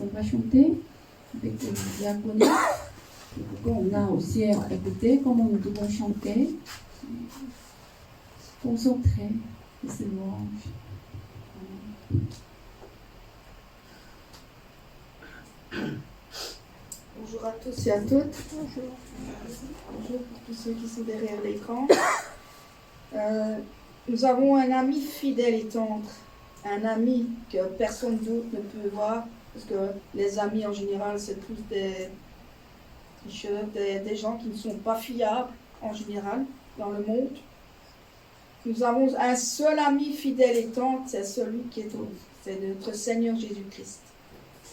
on va chanter avec les diaconés. On a aussi écouté comment nous devons chanter, concentrer ces louanges. Bonjour à tous et à toutes. Bonjour. Bonjour pour tous ceux qui sont derrière l'écran. Nous avons un ami fidèle et tendre, un ami que personne d'autre ne peut voir, parce que les amis en général, c'est tous des tricheurs, des gens qui ne sont pas fiables en général dans le monde. Nous avons un seul ami fidèle et tendre, c'est celui qui est c'est notre Seigneur Jésus-Christ.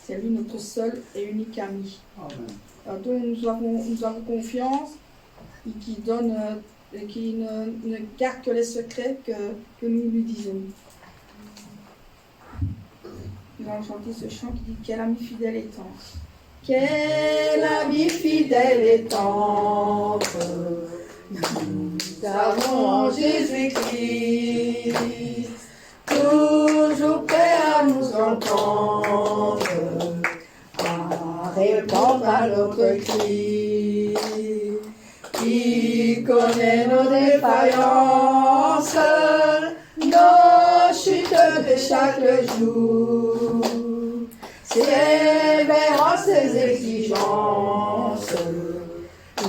C'est lui notre seul et unique ami. Amen. Donc nous avons confiance et qui donne et qui ne garde que les secrets que nous lui disons. Nous allons chanter ce chant qui dit « Quel ami fidèle et tendre ». Quel ami fidèle et tendre, nous avons en Jésus-Christ, toujours prêt à nous entendre, à répondre à notre cri. Qui connaît nos défaillances, nos chutes de chaque jour, ses révérences, ses exigences,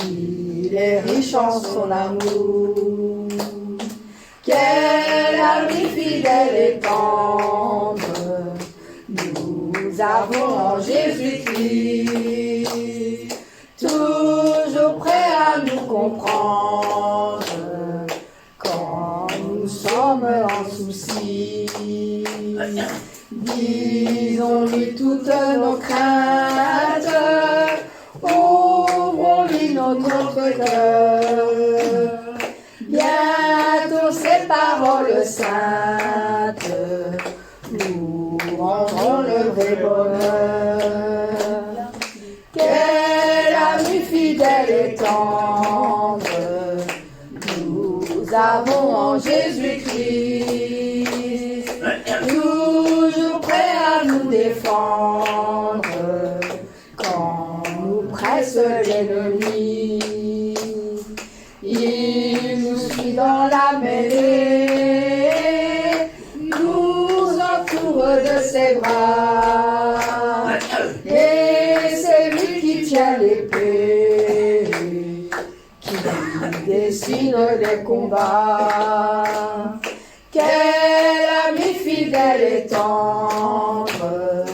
il est riche en son amour. Quel ami fidèle et tendre, nous avons en Jésus-Christ, toujours prêt à nous comprendre quand nous sommes en souci. Disons-lui toutes nos craintes, ouvrons-lui notre cœur. Bientôt ces paroles saintes nous rendront le vrai bonheur. Quel ami fidèle et tendre, nous avons en Jésus-Christ, toujours prêt à nous défendre quand nous presse l'ennemi. Il nous suit dans la mêlée, nous entoure de ses bras, et c'est lui qui tient l'épée, qui dessine les combats. Quel ami fidèle et tendre,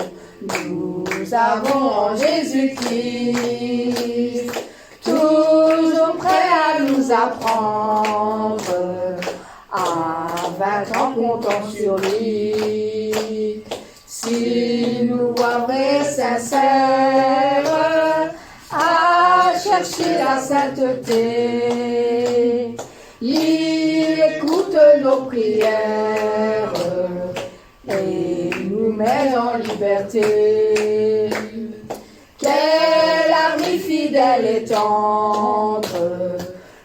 nous avons en Jésus-Christ, toujours prêt à nous apprendre, à vaincre en comptant sur lui. S'il nous voit vrai, sincère, à chercher la sainteté, il écoute nos prières et nous met en liberté. Quel ami fidèle et tendre,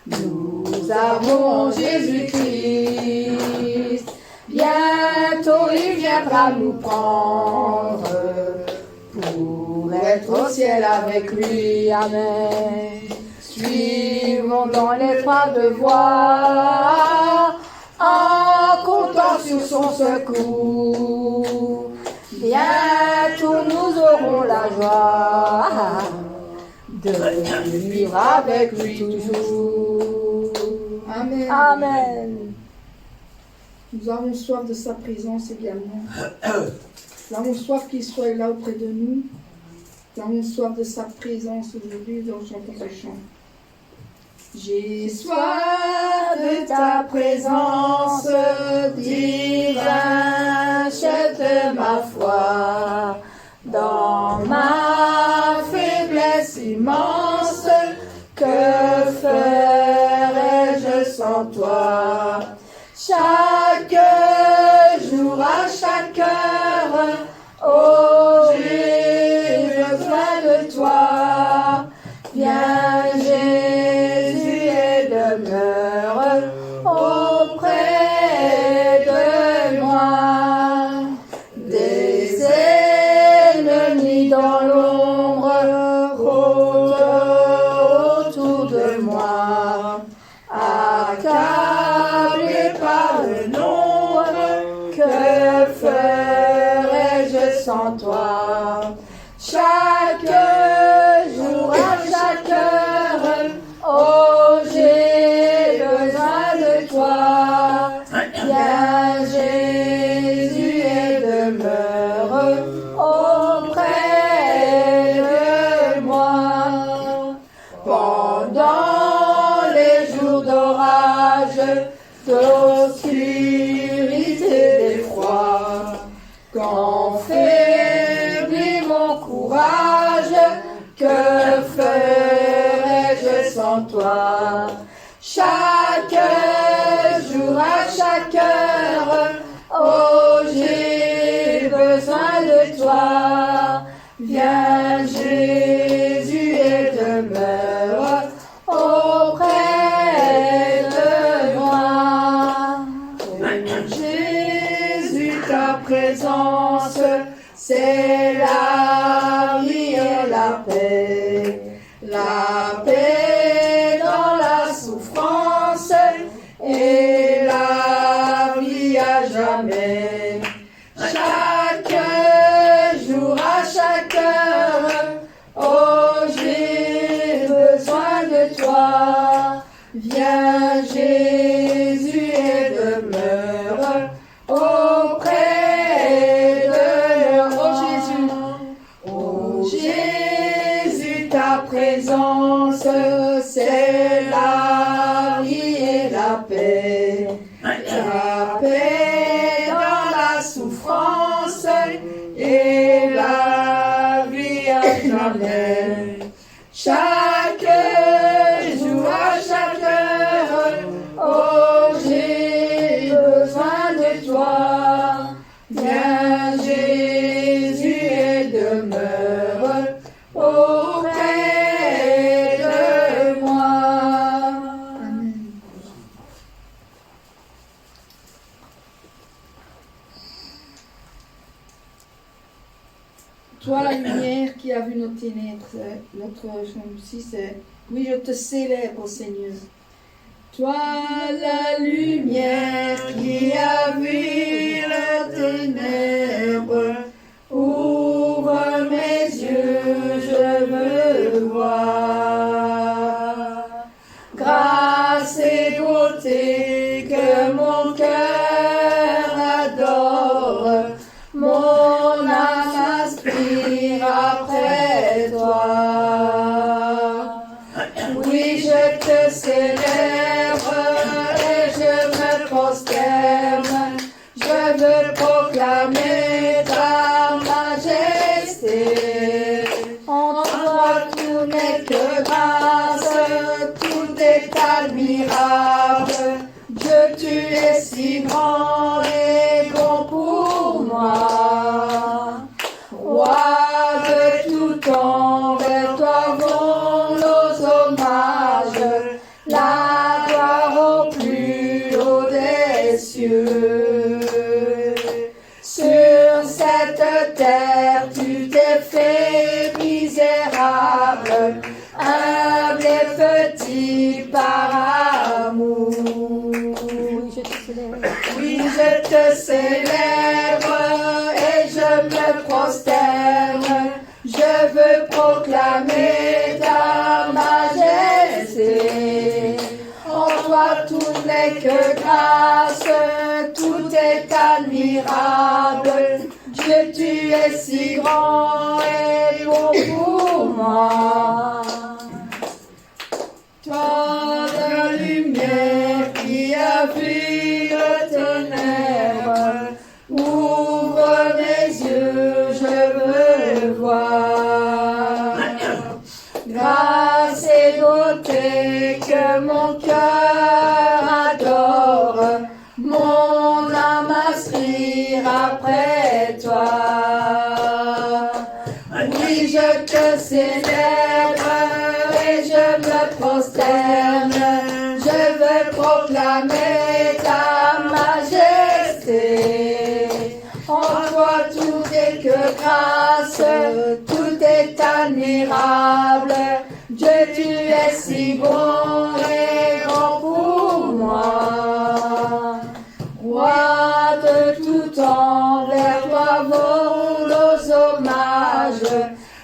nous avons en Jésus-Christ, bientôt il viendra nous prendre pour être au ciel avec lui. Amen. Suivons dans l'étroite voie, en comptant sur son secours. Bientôt nous aurons la joie de vivre avec lui toujours. Amen. Amen. Nous avons soif de sa présence également. Nous avons soif qu'il soit là auprès de nous. Nous avons soif de sa présence aujourd'hui dans son chant. J'ai soif de ta présence, divin, jette ma foi dans ma faiblesse immense. Que ferais-je sans toi? Chaque jour, à chaque heure, oh, j'ai besoin de toi. Viens, Jésus, et demeure auprès de moi. Des ennemis sans toi. Chaque jour, à chaque heure, oh, j'ai besoin de toi. Viens Jésus et demeure auprès de moi. Pendant les jours d'orage, d'obscurité, d'effroi, quand faiblit mon courage, que ferais-je sans toi? Chaque jour, à chaque heure, oh, j'ai besoin de toi. Viens Jésus et demeure auprès de moi. Oh, Jésus, ta présence, c'est la vie et la paix. La paix dans la souffrance et la vie à jamais. Chaque jour, à chaque heure, oh, j'ai besoin de toi. Viens Jésus et demeure auprès de moi. Oh Jésus, ta présence, c'est la vie et la paix. La paix dans la souffrance et la vie à jamais. Chaque jour, à chaque heure, oh, j'ai besoin de toi. Viens Jésus et demeure auprès de moi. Amen. Toi, la lumière qui a vu nos ténèbres, notre chant aussi, c'est oui, je te célèbre, Seigneur. Toi, la lumière qui a vu les ténèbres, ouvre mes yeux, je veux voir. Grâce et beauté que mon cœur adore, mon âme aspire après toi. Oui, je te célèbre et je me prosterne. Je veux proclamer ta majesté. En toi tout n'est que grâce, tout est admirable. Dieu, tu es si grand et bon pour moi. Roi de tout temps, vers toi vont nos hommages. La gloire au plus haut des cieux. Sur cette terre, tu t'es fait misérable, humble et petit par amour. Oui, je te célèbre et je me prosterne. Je veux proclamer ta majesté. En toi tout n'est que grâce, tout est admirable. Dieu, tu es si grand et bon pour moi. Toi, la lumière qui a vu le ténèbre, ouvre mes yeux, je veux voir. Grâce et beauté que mon cœur adore, mon âme aspire après toi. Oui, je te célèbre et je me prosterne. Je veux proclamer ta majesté. En toi tout est que grâce, tout est admirable. Dieu, tu es si bon et grand pour moi. Roi de tout temps, vers toi vont nos hommage,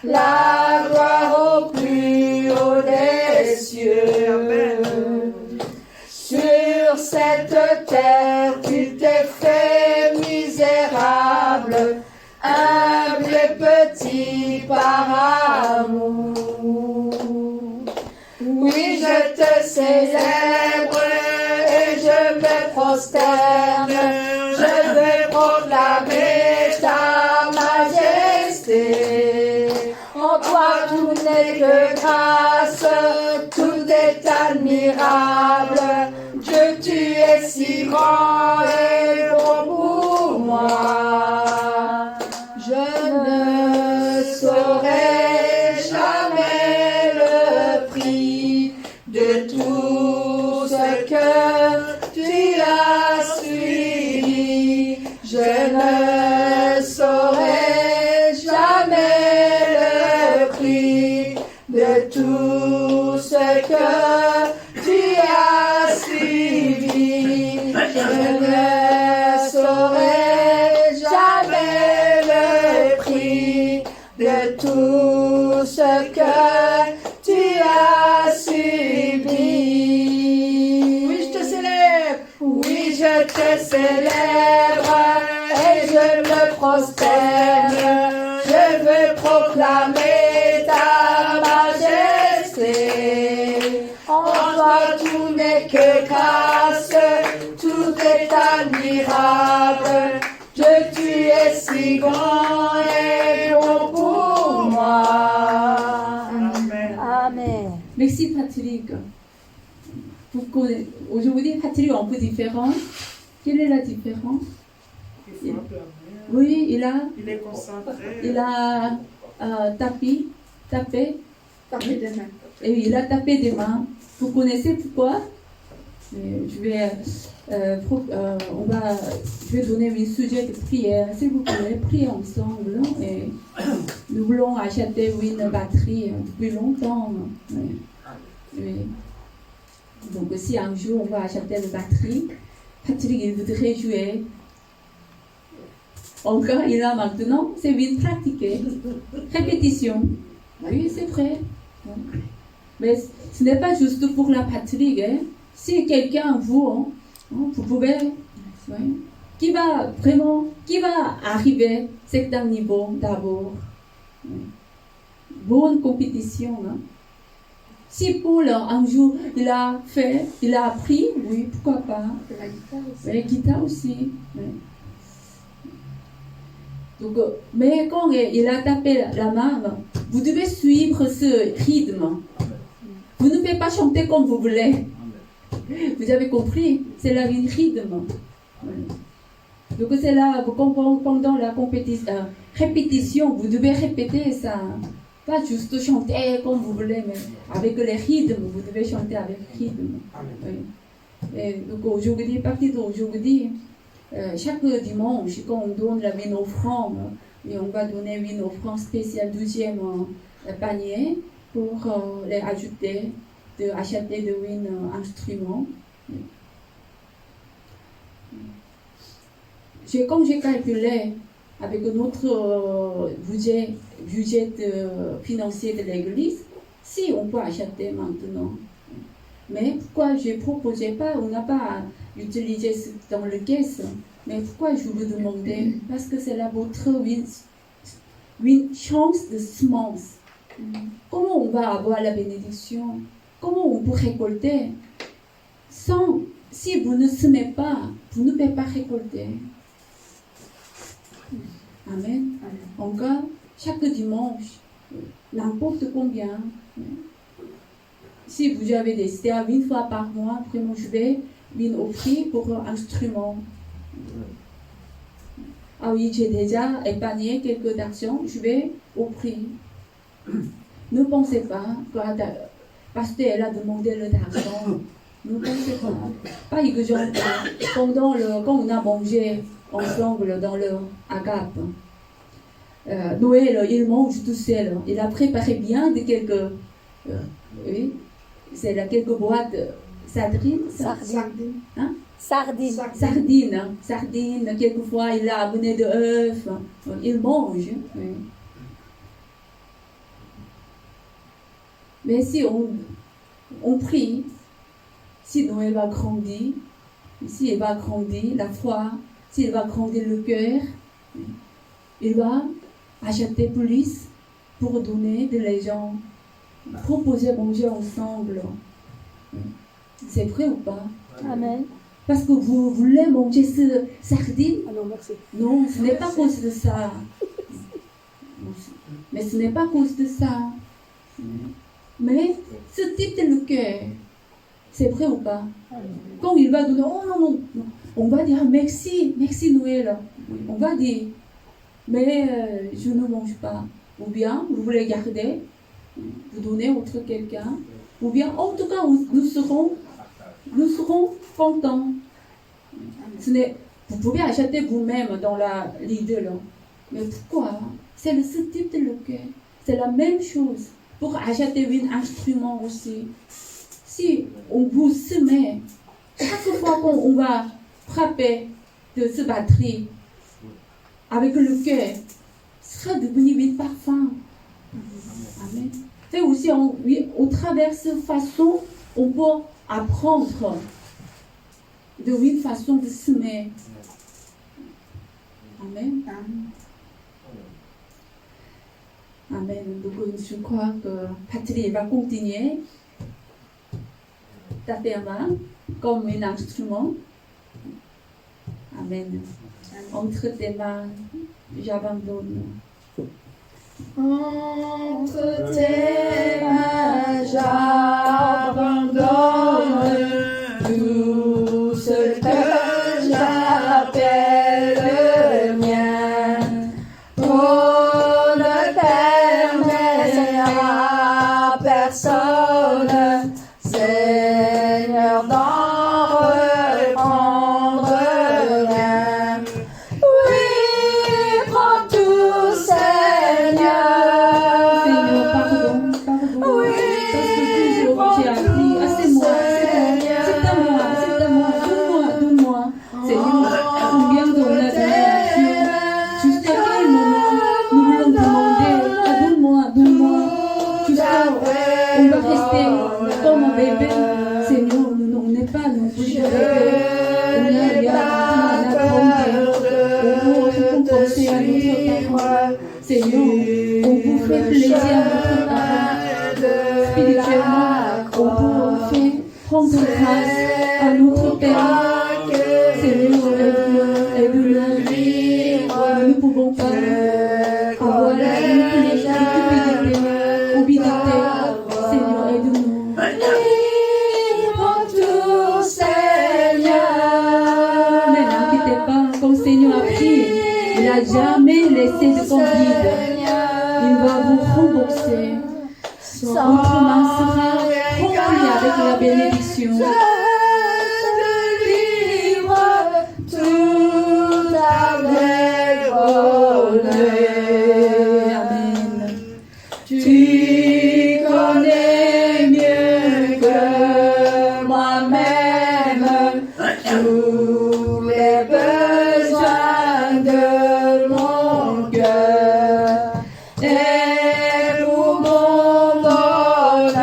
la gloire au plus haut des cieux. Sur cette terre, tu t'es fait misérable, humble et petit par amour. Oui, je te célèbre et je me prosterne, je veux proclamer ta majesté. En toi tout n'est que grâce, tout est admirable. Dieu, tu es si grand et bon pour moi. Je ne saurais jamais le prix de tout ce que tu as suivi. Je ne saurais jamais le prix de tout ce que tu as suivi. Je ne saurais jamais le prix de tout ce que tu as subi. Oui, je te célèbre. Oui, je te célèbre et je me prosterne. Je veux proclamer ta majesté. En toi tout n'est que grâce, tout est admirable. Dieu, tu es si grand et bon pour moi. Amen. Amen. Merci Patrick. Aujourd'hui, Patrick est un peu différent. Quelle est la différence? Il faut un peu amener. Oui, Il est concentré. il a tapé, Tapez des mains. et il a tapé des mains. Vous connaissez pourquoi? Je vais donner un sujet de prière. S'il vous plaît, priez ensemble. Et nous voulons acheter une batterie depuis longtemps. Oui. Oui. Donc, si un jour on va acheter une batterie, Patrick il voudrait jouer. Encore, il a maintenant, c'est vite pratiqué. Répétition. Oui, c'est vrai. Mais ce n'est pas juste pour la Patrick. Hein. Si quelqu'un vous pouvez, oui, qui va arriver à certain niveau d'abord. Oui. Bonne compétition. Hein. Si Paul, un jour, il a appris, oui, pourquoi pas. La guitare aussi. La guitare aussi. Oui. Donc, mais quand il a tapé la main, vous devez suivre ce rythme. Vous ne pouvez pas chanter comme vous voulez. Vous avez compris? C'est le rythme. Donc c'est là, pendant la répétition, vous devez répéter ça. Pas juste chanter comme vous voulez, mais avec les rythmes, vous devez chanter avec le rythme. Oui. Et donc aujourd'hui, à partir d'aujourd'hui, chaque dimanche, quand on donne la mine offrande, et on va donner une offrande spéciale 12e panier pour les ajouter, acheter de instruments. Comme j'ai calculé avec notre budget financier de l'église, si on peut acheter maintenant. Mais pourquoi je ne proposais pas, on n'a pas utilisé dans le caisse, mais pourquoi je vous demandais? Parce que c'est là votre une chance de semence. Comment on va avoir la bénédiction? Comment on peut récolter? Si vous ne semez pas, vous ne pouvez pas récolter. Amen. Encore, chaque dimanche, n'importe combien. Si vous avez décidé à 1 fois par mois, vraiment je vais offrir pour un instrument. Ah oui, j'ai déjà épargné quelques actions, je vais offrir. Ne pensez pas que parce qu'elle a demandé l'argent. Ne pensez pas. Par exemple, quand on a mangé ensemble dans le agape, Noël, il mange tout seul. Il a préparé bien de quelques... oui, c'est là quelques boîtes de sardines. Sardine. Hein? Sardine. Sardines. Quelquefois, il a amené de œufs. Il mange. Oui. Mais si on prie, si Noël va grandir, si elle va grandir la foi, si elle va grandir le cœur, il va acheter plus pour donner de l'argent, proposer à manger ensemble. C'est vrai ou pas? Amen. Parce que vous voulez manger ce sardine? Alors, merci. Non, ce n'est pas à cause de ça. Mais ce n'est pas à cause de ça. Mais ce type de le cœur, c'est vrai ou pas? Quand il va donner, oh non, non, non, on va dire merci, merci Noël. On va dire, mais je ne mange pas. Ou bien vous voulez garder, vous donnez autre quelqu'un. Ou bien, en tout cas, nous serons contents. Vous pouvez acheter vous-même dans la Lidl. Mais pourquoi? C'est ce type de le cœur. C'est la même chose. Pour acheter un instrument aussi. Si on vous se met, chaque fois qu'on va frapper de ce batterie avec le cœur, ce sera devenu une parfum. Amen. C'est aussi au travers de cette façon, on peut apprendre de une façon de semer. Amen. Amen. Donc, je crois que Patrick va continuer taper à main comme un instrument. Amen. Entre tes mains, j'abandonne. Entre tes mains, j'abandonne tout ce que j'appelle le mien. Oh, ne permets à personne, Seigneur, d'en reprendre rien. Oui, prends tout, Seigneur. Seigneur, pardon. Oui, Parce que toujours j'ai appris, c'est moi. Donne-moi. Seigneur, combien de on a donné à Dieu? Jusqu'à quel moment nous voulons demander, donne-moi. Jusqu'à on va rester comme un bébé. Seigneur, on n'est pas non plus de bébé. On a grandi. On peut penser à notre parent. Seigneur, on vous fait plaisir à notre parent. Spirituellement, on peut faire prendre grâce à notre Père. Seigneur, aide-nous. Nous ne pouvons pas avoir la cupidité. Seigneur, aide-nous. Prends tout, Seigneur. Ne n'inquiétez pas, quand le Seigneur a pris, il n'a jamais laissé de son guide. Il va vous rembourser. Votre main sera remplie avec la bénédiction. Je te livre tout avec bonheur. Amen. Tu connais mieux que moi-même tous les besoins de mon cœur. Et pour mon bonheur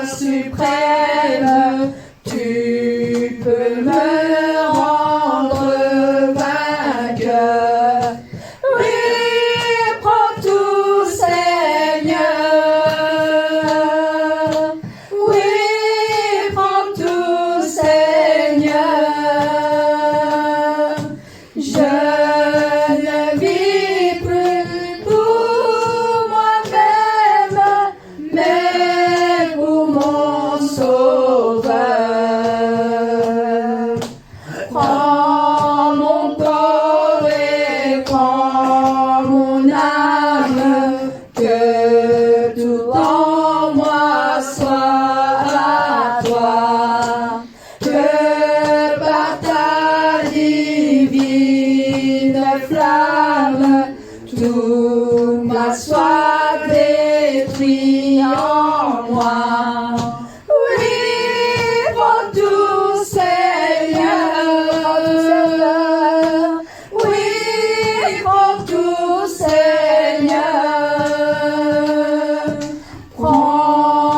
suprême, tu peux me rendre vainqueur. Oui, prends tout, Seigneur. Oui, prends tout, Seigneur. Je ne vis plus pour moi-même, mais pour mon Sauveur. Prends mon corps et prends mon âme, que tout en moi soit à toi. Que par ta divine flamme, tout ma soit détruit en moi. Oui, prends tout, Seigneur. Oui, prends tout, Seigneur. Prends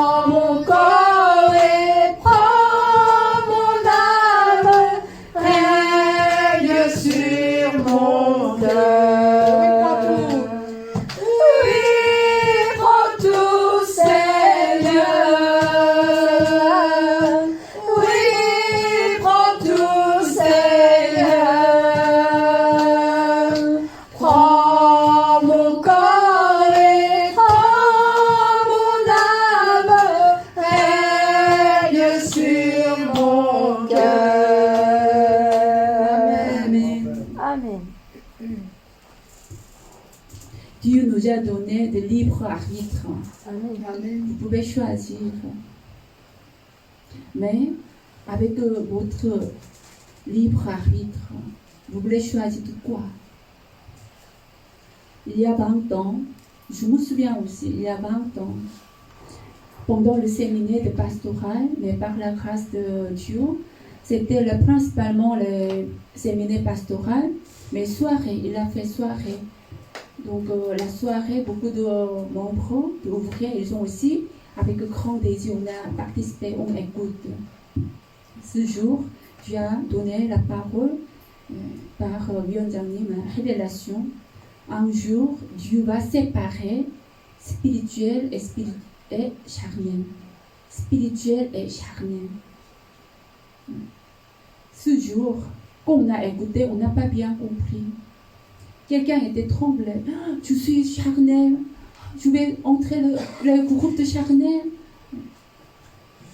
a donné de libre arbitre. Amen. Vous pouvez choisir. Mais avec votre libre arbitre, vous voulez choisir de quoi? Il y a 20 ans, je me souviens aussi, il y a 20 ans, pendant le séminaire de pastoral, mais par la grâce de Dieu, c'était principalement le séminaire pastoral, mais soirée, il a fait soirée. Donc la soirée, beaucoup de membres, d'ouvriers, ils ont aussi, avec grand désir, on a participé, on écoute. Ce jour, Dieu a donné la parole par ma révélation. Un jour, Dieu va séparer spirituel et charnel. Spirituel et charnel. Ce jour, quand on a écouté, on n'a pas bien compris. Quelqu'un était tremblé. Ah, je suis charnel. Je vais entrer le groupe de charnel.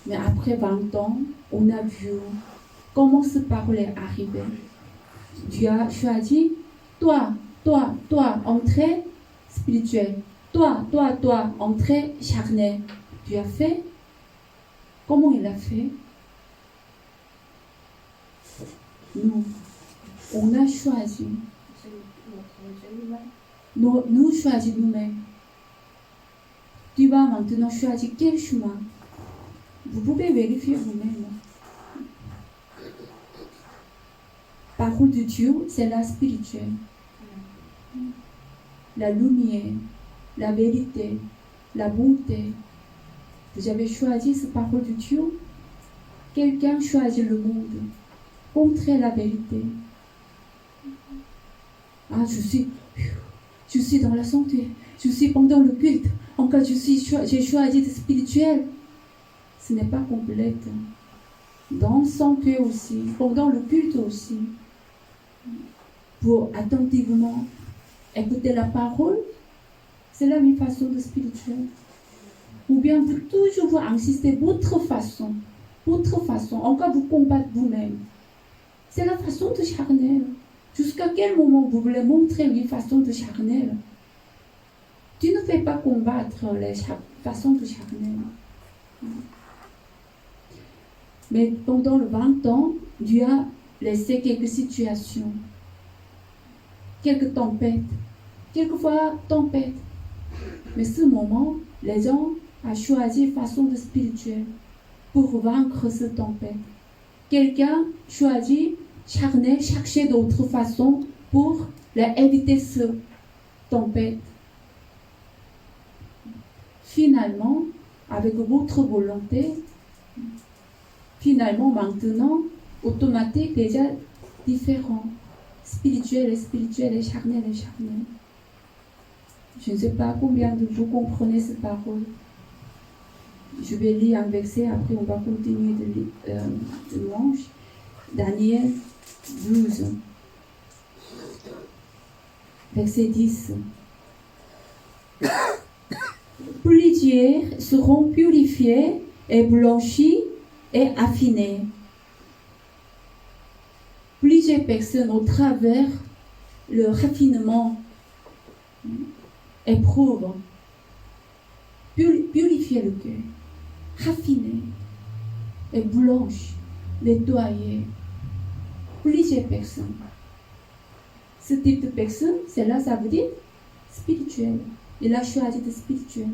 Mais après 20 ans, on a vu comment ce parole est arrivé. Dieu a choisi toi, entrée spirituelle. Toi, entrée charnelle. Dieu a fait. Comment il a fait? Nous, on a choisi. Nous choisissons nous-mêmes. Tu vas maintenant choisir quel chemin. Vous pouvez vérifier vous-même. Parole de Dieu, c'est la spirituelle. La lumière, la vérité, la bonté. Vous avez choisi cette parole de Dieu. Quelqu'un choisit le monde. Contrer la vérité. Ah, je suis dans la santé. Je suis pendant le culte. Encore, j'ai choisi le spirituel. Ce n'est pas complète. Dans son cœur aussi. Pendant le culte aussi. Pour attentivement écouter la parole. C'est la même façon de spirituel. Ou bien vous toujours vous insister votre façon. Encore vous combattre vous-même. C'est la façon de charnel. Jusqu'à quel moment vous voulez montrer une façon de charnel? Tu ne fais pas combattre les façons de charnel. Mais pendant le 20 ans, Dieu a laissé quelques situations, quelques tempêtes, quelquefois tempêtes. Mais ce moment, les gens ont choisi une façon de spirituelle pour vaincre cette tempête. Quelqu'un choisit charnel, chercher d'autres façons pour éviter cette tempête. Finalement, avec votre volonté, maintenant, automatique, déjà différent. Spirituel et charnel. Je ne sais pas combien de vous comprenez cette parole. Je vais lire un verset, après on va continuer de louange. Daniel 12, verset 10. Plusieurs seront purifiés et blanchis et affinés. Plusieurs personnes, au travers le raffinement, éprouvent. Purifier le cœur, raffiner et blanche, nettoyer. Plusieurs personnes. Ce type de personne, c'est là, ça veut dire spirituel. Il a choisi de spirituel.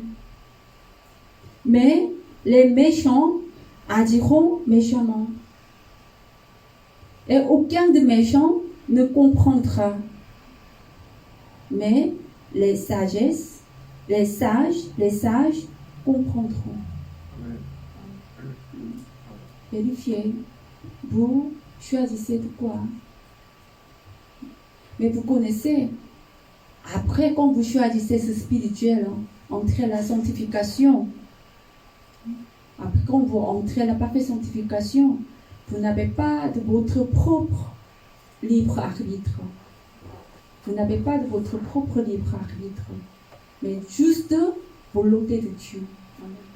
Mais les méchants agiront méchamment. Et aucun des méchants ne comprendra. Mais les sages comprendront. Vérifiez. Vous choisissez de quoi? Mais vous connaissez, après quand vous choisissez ce spirituel, entrez la sanctification. Après quand vous entrez la parfaite sanctification, vous n'avez pas de votre propre libre arbitre. Vous n'avez pas de votre propre libre arbitre, mais juste volonté de Dieu.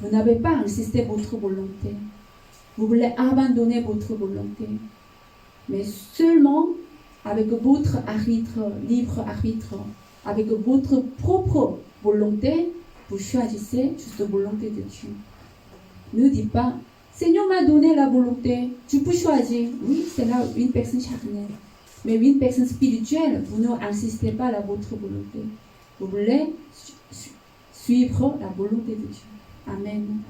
Vous n'avez pas insisté votre volonté. Vous voulez abandonner votre volonté. Mais seulement avec votre arbitre, libre arbitre, avec votre propre volonté, vous choisissez juste la volonté de Dieu. Ne dis pas, Seigneur m'a donné la volonté, tu peux choisir. Oui, c'est là une personne charnelle. Mais une personne spirituelle, vous n'insistez pas à votre volonté. Vous voulez suivre la volonté de Dieu. Amen.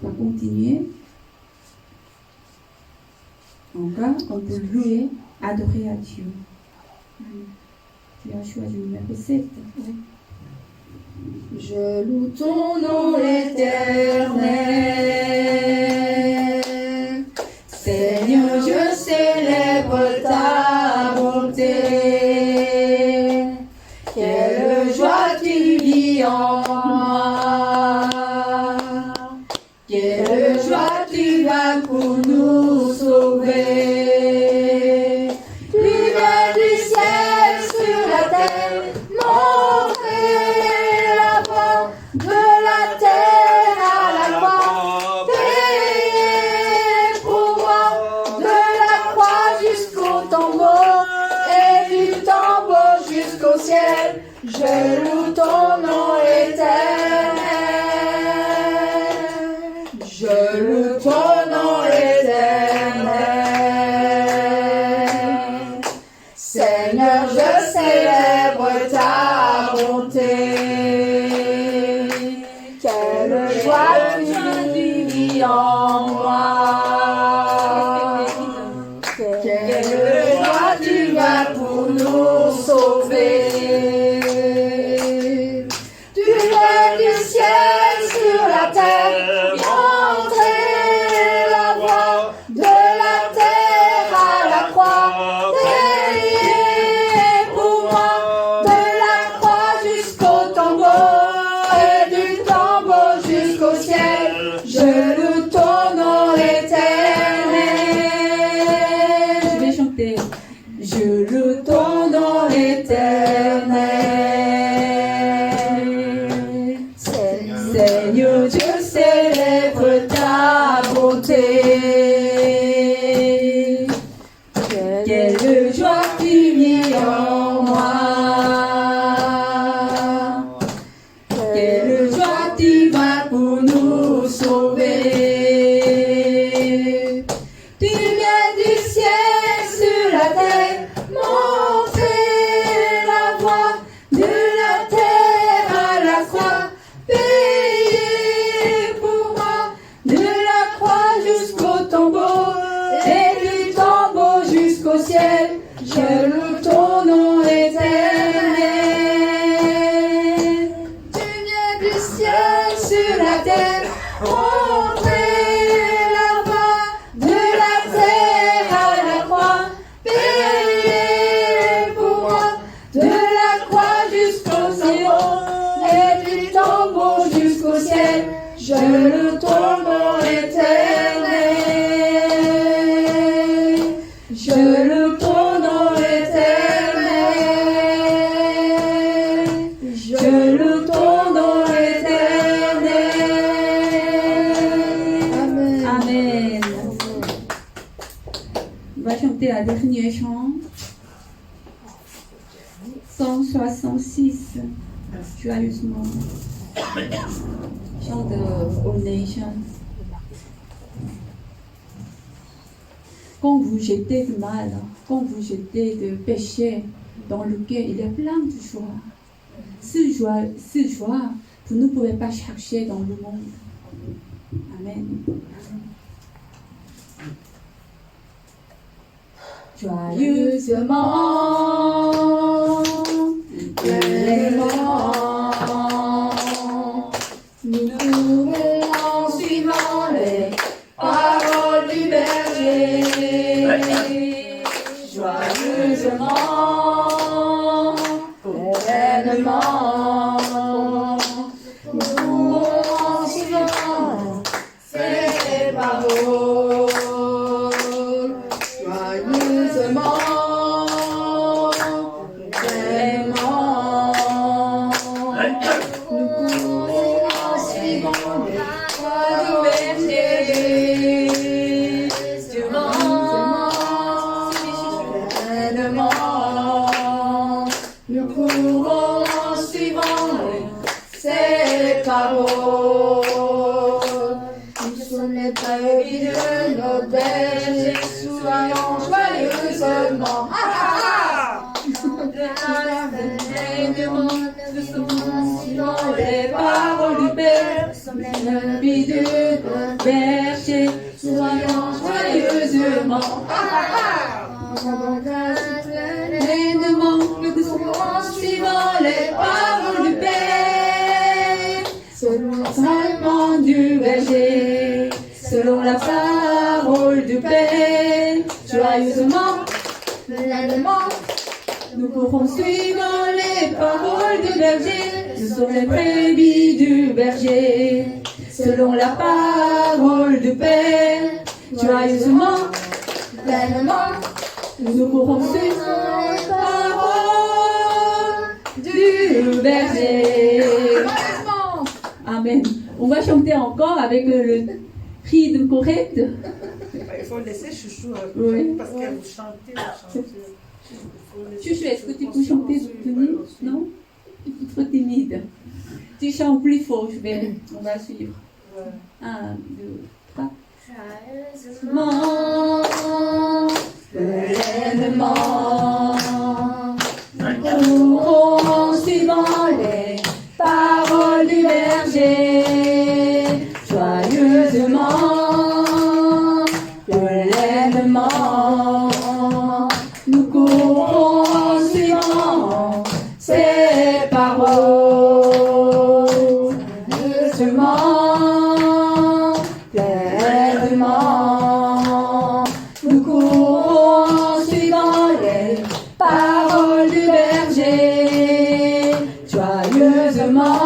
On va continuer. Encore, on peut louer, adorer à Dieu. Tu as choisi le numéro 7. Oui. Je loue ton nom éternel. Seigneur, je célèbre ta bonté. Quelle joie tu vis en moi. Quelle joie tu vas pour nous sauver. Tu viens du ciel sur la terre, montrer la voie de la terre à la croix. Payer pour moi de la croix jusqu'au tombeau et du tombeau jusqu'au ciel. Je loue ton nom éternel. Je loue ton nom éternel. Seigneur, je célèbre ta bonté. Quelle joie tu vis en moi. Quelle joie tu vas pour nous sauver. Tu viens du ciel sur la terre, montrer la voie de la terre à la croix. Payer pour moi de la croix jusqu'au tombeau et du tombeau jusqu'au ciel. Je loue ton nom éternel. Je vais chanter. Je loue ton nom éternel. Seigneur, je célèbre ta bonté. Quelle joie tu vis en moi. Quelle joie tu vas pour nous sauver. Tu viens du ciel sur la terre, montrer la voie de la terre à la croix. Payer pour moi de la croix jusqu'au tombeau et du tombeau jusqu'au ciel. Je loue ton nom éternel. Tu viens du ciel sur la terre, montrer la voie de la terre à la croix. Payer pour moi de la croix jusqu'au tombeau et du tombeau jusqu'au ciel. Je loue ton nom éternel. Je loue ton nom éternel. Je loue ton nom éternel. Amen. Amen. On va chanter la dernière chant. 166. Joyeusement. Chant de All Nations. Quand vous jetez du mal, quand vous jetez de péché dans lequel il y a plein de joie, ce joie, vous ne pouvez pas chercher dans le monde. Amen. Joyeusement, clément, nous courons en suivant les paroles du berger. Joyeusement, pleinement, nous courons en suivant ses paroles. Joyeusement, clément, les paroles. Nous sommes les brebis de nos bergers, sourions joyeusement. Suivons les paroles du Père, nous sommes les brebis de nos bergers, sourions joyeusement. Pleinement, nous suivons les paroles du Père, selon l'enseignement du berger, selon la parole du Père, joyeusement, pleinement, nous courons suivant les paroles du berger, nous sommes les brebis du berger, selon la parole du Père, joyeusement, pleinement, nous courons suivant les paroles du berger. Amen. On va chanter encore avec le rythme correct. Il faut laisser Chouchou Oui. parce qu'elle vous chantez. Chouchou, est-ce que tu peux chanter Denis? Non? Tu es trop timide. Tu chantes plus fort, on va suivre. 1, 2, 3. Pleinement, nous courons suivant les paroles du berger, joyeusement, pleinement, nous courons suivant ces paroles, joyeusement, pleinement, nous courons suivant les paroles du berger, joyeusement,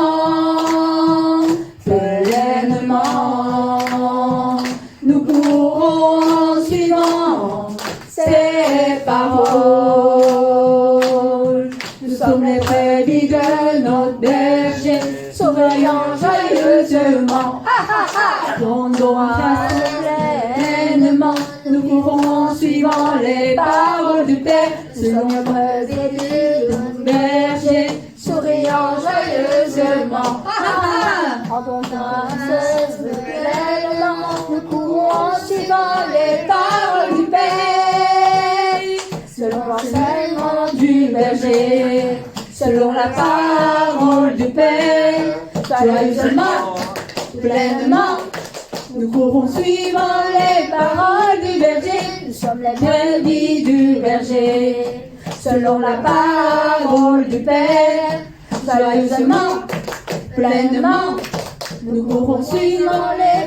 pleinement, nous courons suivant ces paroles. Nous sommes les brebis de notre berger, surveillant joyeusement. Rendons grâce pleinement, nous courons suivant les paroles du Père, selon le brebis de notre berger, souriant joyeusement. Rendons grâce pleinement, nous courons suivant les paroles du Père, Selon l'enseignement du berger, selon la parole du Père, joyeusement, pleinement, nous courons suivant les paroles du berger, nous sommes les brebis du berger, selon la parole du Père, joyeusement, pleinement, nous courons suivant les